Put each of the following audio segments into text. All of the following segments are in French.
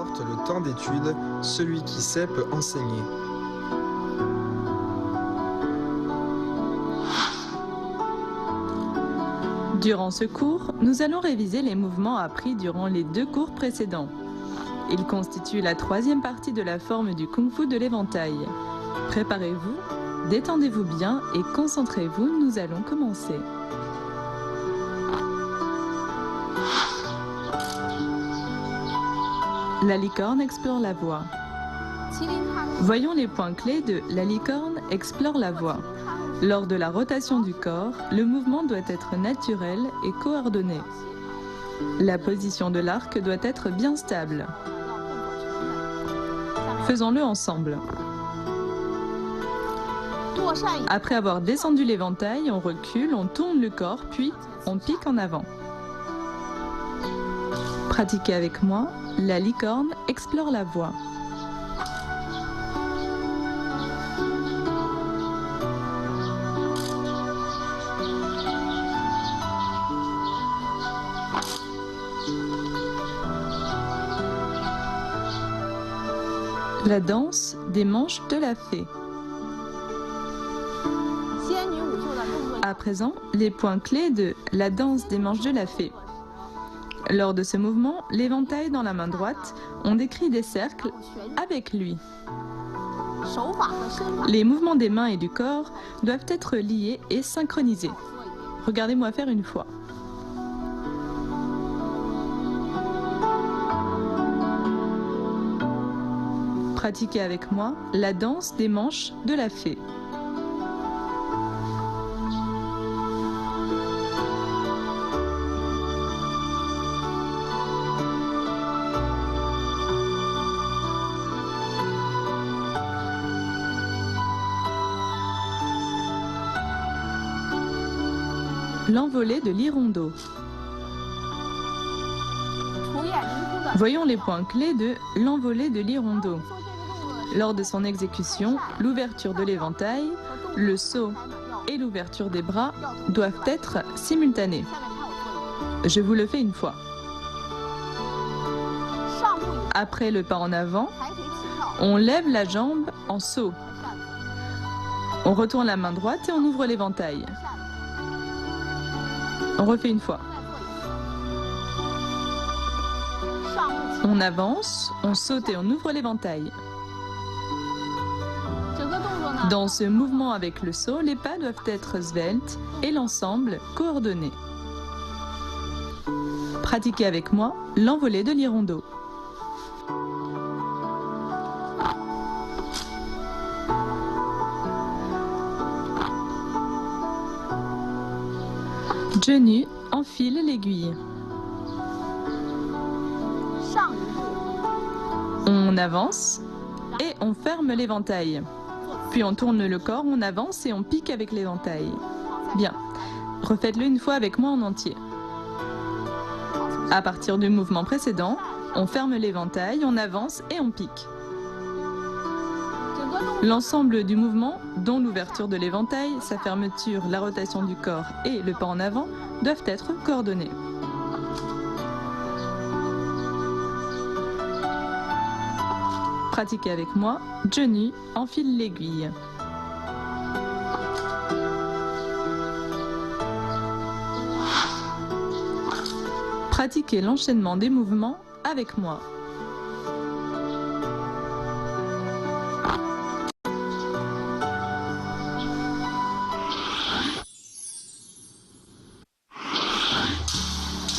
importe le temps d'étude, celui qui sait peut enseigner. Durant ce cours, nous allons réviser les mouvements appris durant les 2 cours précédents. Ils constituent la 3e partie de la forme du Kung Fu de l'éventail. Préparez-vous, détendez-vous bien et concentrez-vous, nous allons commencer. La licorne explore la voie. Voyons les points clés de la licorne explore la voie. Lors de la rotation du corps, le mouvement doit être naturel et coordonné. La position de l'arc doit être bien stable. Faisons-le ensemble. Après avoir descendu l'éventail, on recule, on tourne le corps, puis on pique en avant. Pratiquez avec moi, la licorne explore la voie. La danse des manches de la fée. À présent, les points clés de la danse des manches de la fée. Lors de ce mouvement, l'éventail dans la main droite, on décrit des cercles avec lui. Les mouvements des mains et du corps doivent être liés et synchronisés. Regardez-moi faire une fois. Pratiquez avec moi la danse des manches de la fée. L'envolée de l'hirondo. Voyons les points clés de l'envolée de l'hirondo. Lors de son exécution, l'ouverture de l'éventail, le saut et l'ouverture des bras doivent être simultanés. Je vous le fais une fois. Après le pas en avant, on lève la jambe en saut. On retourne la main droite et on ouvre l'éventail. On refait une fois. On avance, on saute et on ouvre l'éventail. Dans ce mouvement avec le saut, les pas doivent être sveltes et l'ensemble coordonné. Pratiquez avec moi l'envolée de l'hirondo. Genou enfile l'aiguille. On avance et on ferme l'éventail. Puis on tourne le corps, on avance et on pique avec l'éventail. Bien, refaites-le une fois avec moi en entier. À partir du mouvement précédent, on ferme l'éventail, on avance et on pique. L'ensemble du mouvement, dont l'ouverture de l'éventail, sa fermeture, la rotation du corps et le pas en avant, doivent être coordonnés. Pratiquez avec moi, genou enfile l'aiguille. Pratiquez l'enchaînement des mouvements avec moi.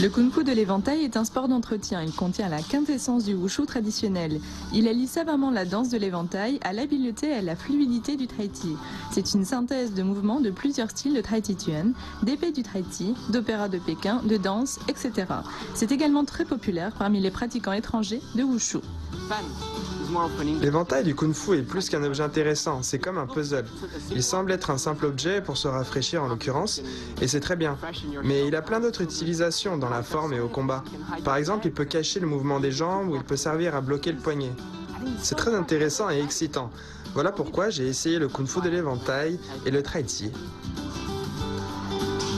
Le Kung Fu de l'éventail est un sport d'entretien. Il contient la quintessence du wushu traditionnel. Il allie savamment la danse de l'éventail à l'habileté et à la fluidité du tai chi. C'est une synthèse de mouvements de plusieurs styles de tai chi chuan, d'épée du tai chi, d'opéra de Pékin, de danse, etc. C'est également très populaire parmi les pratiquants étrangers de wushu. L'éventail du Kung Fu est plus qu'un objet intéressant, c'est comme un puzzle. Il semble être un simple objet pour se rafraîchir en l'occurrence, et c'est très bien. Mais il a plein d'autres utilisations dans la forme et au combat. Par exemple, il peut cacher le mouvement des jambes ou il peut servir à bloquer le poignet. C'est très intéressant et excitant. Voilà pourquoi j'ai essayé le Kung Fu de l'éventail et le tai chi.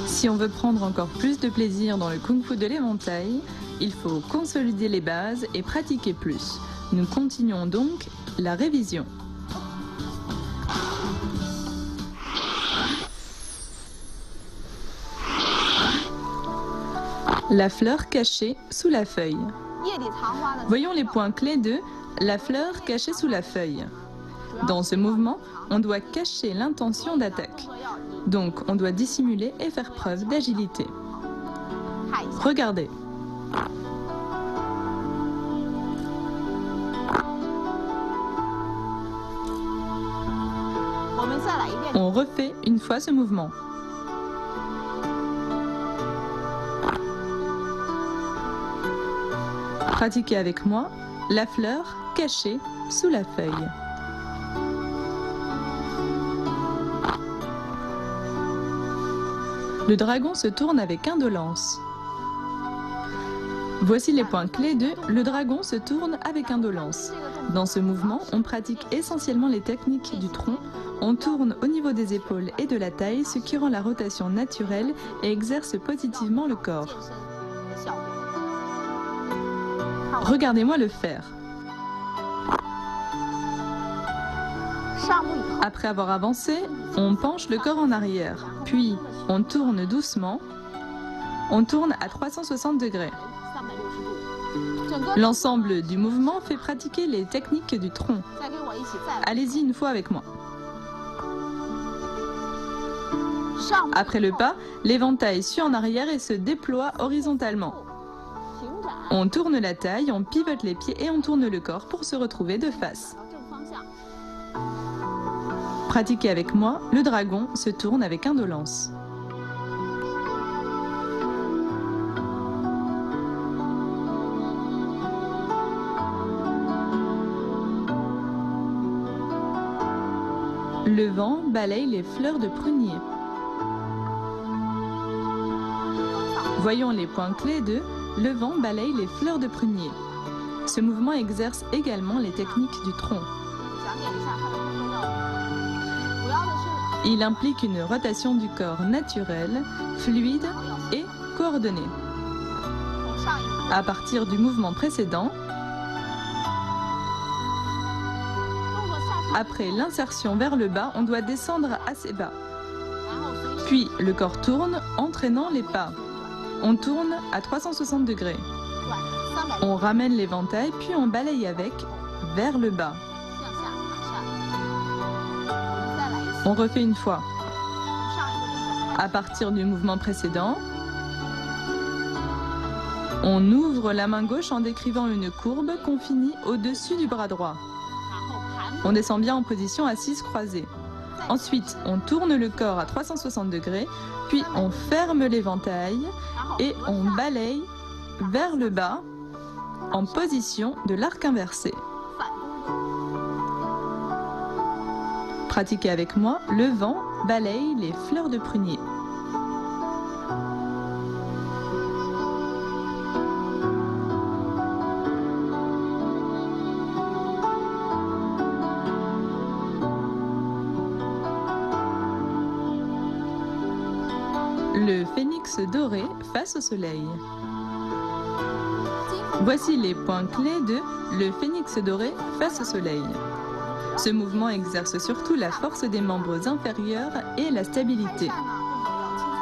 Si on veut prendre encore plus de plaisir dans le Kung Fu de l'éventail, Il faut consolider les bases et pratiquer plus. Nous continuons donc la révision. La fleur cachée sous la feuille. Voyons les points clés de la fleur cachée sous la feuille. Dans ce mouvement, on doit cacher l'intention d'attaque. Donc, on doit dissimuler et faire preuve d'agilité. Regardez. On refait une fois ce mouvement. Pratiquez avec moi la fleur cachée sous la feuille. Le dragon se tourne avec indolence. Voici les points clés de « Le dragon se tourne avec indolence ». Dans ce mouvement, on pratique essentiellement les techniques du tronc. On tourne au niveau des épaules et de la taille, ce qui rend la rotation naturelle et exerce positivement le corps. Regardez-moi le faire. Après avoir avancé, on penche le corps en arrière, puis on tourne doucement. On tourne à 360 degrés. L'ensemble du mouvement fait pratiquer les techniques du tronc. Allez-y une fois avec moi. Après le pas, l'éventail suit en arrière et se déploie horizontalement. On tourne la taille, on pivote les pieds et on tourne le corps pour se retrouver de face. Pratiquez avec moi, le dragon se tourne avec indolence. Le vent balaye les fleurs de prunier. Voyons les points clés de « Le vent balaye les fleurs de prunier ». Ce mouvement exerce également les techniques du tronc. Il implique une rotation du corps naturelle, fluide et coordonnée. À partir du mouvement précédent, après l'insertion vers le bas, on doit descendre assez bas. Puis le corps tourne, entraînant les pas. On tourne à 360 degrés. On ramène l'éventail, puis on balaye avec vers le bas. On refait une fois. À partir du mouvement précédent, on ouvre la main gauche en décrivant une courbe qu'on finit au-dessus du bras droit. On descend bien en position assise croisée. Ensuite, on tourne le corps à 360 degrés, puis on ferme l'éventail et on balaye vers le bas en position de l'arc inversé. Pratiquez avec moi, le vent balaye les fleurs de prunier. Le phénix doré face au soleil. Voici les points clés de le phénix doré face au soleil. Ce mouvement exerce surtout la force des membres inférieurs et la stabilité.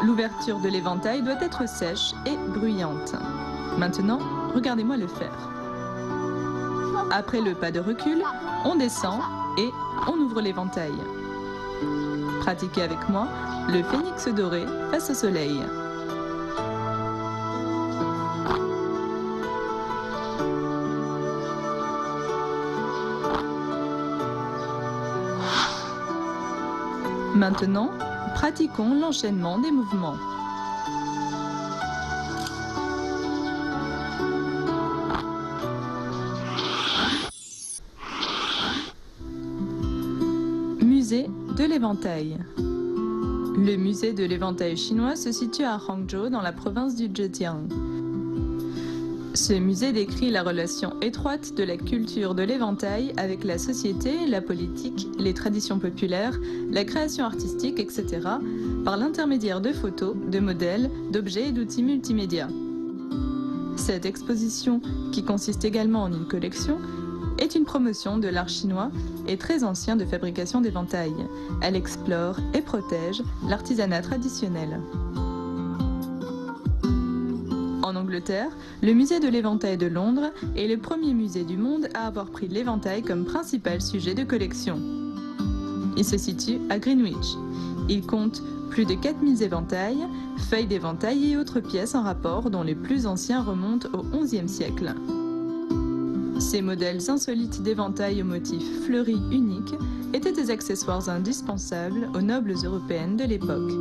L'ouverture de l'éventail doit être sèche et bruyante. Maintenant, regardez-moi le faire. Après le pas de recul, on descend et on ouvre l'éventail. Pratiquez avec moi le phénix doré face au soleil. Maintenant, pratiquons l'enchaînement des mouvements. Musée de l'éventail. Le musée de l'éventail chinois se situe à Hangzhou dans la province du Zhejiang. Ce musée décrit la relation étroite de la culture de l'éventail avec la société, la politique, les traditions populaires, la création artistique, etc. par l'intermédiaire de photos, de modèles, d'objets et d'outils multimédia. Cette exposition, qui consiste également en une collection, est une promotion de l'art chinois et très ancien de fabrication d'éventails. Elle explore et protège l'artisanat traditionnel. En Angleterre, le musée de l'éventail de Londres est le premier musée du monde à avoir pris l'éventail comme principal sujet de collection. Il se situe à Greenwich. Il compte plus de 4000 éventails, feuilles d'éventail et autres pièces en rapport dont les plus anciens remontent au XIe siècle. Ces modèles insolites d'éventails aux motifs fleuris uniques étaient des accessoires indispensables aux nobles européennes de l'époque.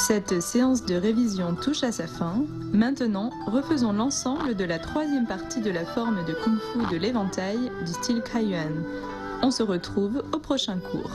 Cette séance de révision touche à sa fin. Maintenant, refaisons l'ensemble de la troisième partie de la forme de Kung Fu de l'éventail du style Kaiyuan. On se retrouve au prochain cours.